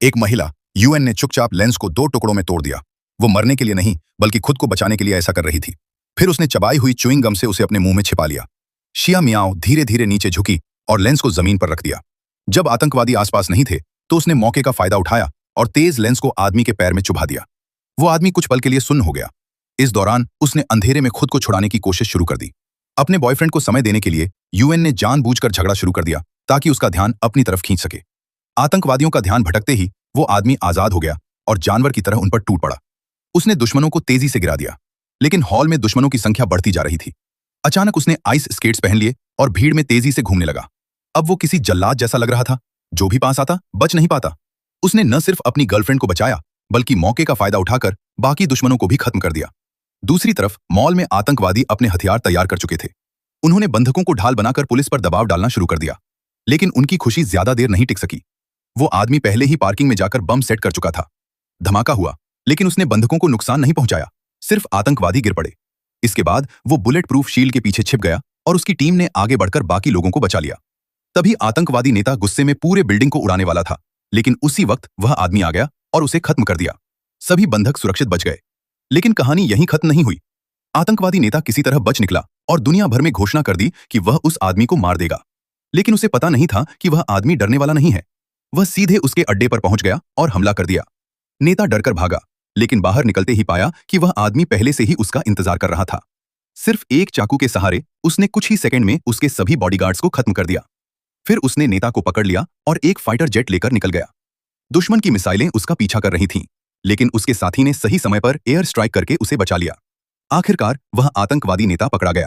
एक महिला यूएन ने चुपचाप लेंस को 2 टुकड़ों में तोड़ दिया। वो मरने के लिए नहीं बल्कि खुद को बचाने के लिए ऐसा कर रही थी। फिर उसने चबाई हुई च्युइंग गम से उसे अपने मुंह में छिपा लिया। शिया मियाओ धीरे धीरे नीचे झुकी और लेंस को जमीन पर रख दिया। जब आतंकवादी आसपास नहीं थे तो उसने मौके का फायदा उठाया और तेज लेंस को आदमी के पैर में चुभा दिया। वो आदमी कुछ पल के लिए सुन्न हो गया। इस दौरान उसने अंधेरे में खुद को छुड़ाने की कोशिश शुरू कर दी। अपने बॉयफ्रेंड को समय देने के लिए यूएन ने जानबूझकर झगड़ा शुरू कर दिया ताकि उसका ध्यान अपनी तरफ खींच सके। आतंकवादियों का ध्यान भटकते ही वो आदमी आजाद हो गया और जानवर की तरह उन पर टूट पड़ा। उसने दुश्मनों को तेजी से गिरा दिया, लेकिन हॉल में दुश्मनों की संख्या बढ़ती जा रही थी। अचानक उसने आइस स्केट्स पहन लिए और भीड़ में तेजी से घूमने लगा। अब वो किसी जल्लाद जैसा लग रहा था, जो भी पास आता बच नहीं पाता। उसने न सिर्फ अपनी गर्लफ्रेंड को बचाया बल्कि मौके का फायदा उठाकर बाकी दुश्मनों को भी खत्म कर दिया। दूसरी तरफ मॉल में आतंकवादी अपने हथियार तैयार कर चुके थे। उन्होंने बंधकों को ढाल बनाकर पुलिस पर दबाव डालना शुरू कर दिया, लेकिन उनकी खुशी ज्यादा देर नहीं टिक सकी। वो आदमी पहले ही पार्किंग में जाकर बम सेट कर चुका था। धमाका हुआ, लेकिन उसने बंधकों को नुकसान नहीं पहुंचाया, सिर्फ आतंकवादी गिर पड़े। इसके बाद वो बुलेट प्रूफ शील्ड के पीछे छिप गया और उसकी टीम ने आगे बढ़कर बाकी लोगों को बचा लिया। तभी आतंकवादी नेता गुस्से में पूरे बिल्डिंग को उड़ाने वाला था, लेकिन उसी वक्त वह आदमी आ गया और उसे खत्म कर दिया। सभी बंधक सुरक्षित बच गए, लेकिन कहानी यहीं खत्म नहीं हुई। आतंकवादी नेता किसी तरह बच निकला और दुनिया भर में घोषणा कर दी कि वह उस आदमी को मार देगा। लेकिन उसे पता नहीं था कि वह आदमी डरने वाला नहीं है। वह सीधे उसके अड्डे पर पहुंच गया और हमला कर दिया। नेता डरकर भागा, लेकिन बाहर निकलते ही पाया कि वह आदमी पहले से ही उसका इंतजार कर रहा था। सिर्फ एक चाकू के सहारे उसने कुछ ही सेकंड में उसके सभी बॉडीगार्ड्स को खत्म कर दिया। फिर उसने नेता को पकड़ लिया और एक फाइटर जेट लेकर निकल गया। दुश्मन की मिसाइलें उसका पीछा कर रही थीं, लेकिन उसके साथी ने सही समय पर एयर स्ट्राइक करके उसे बचा लिया। आखिरकार वह आतंकवादी नेता पकड़ा गया।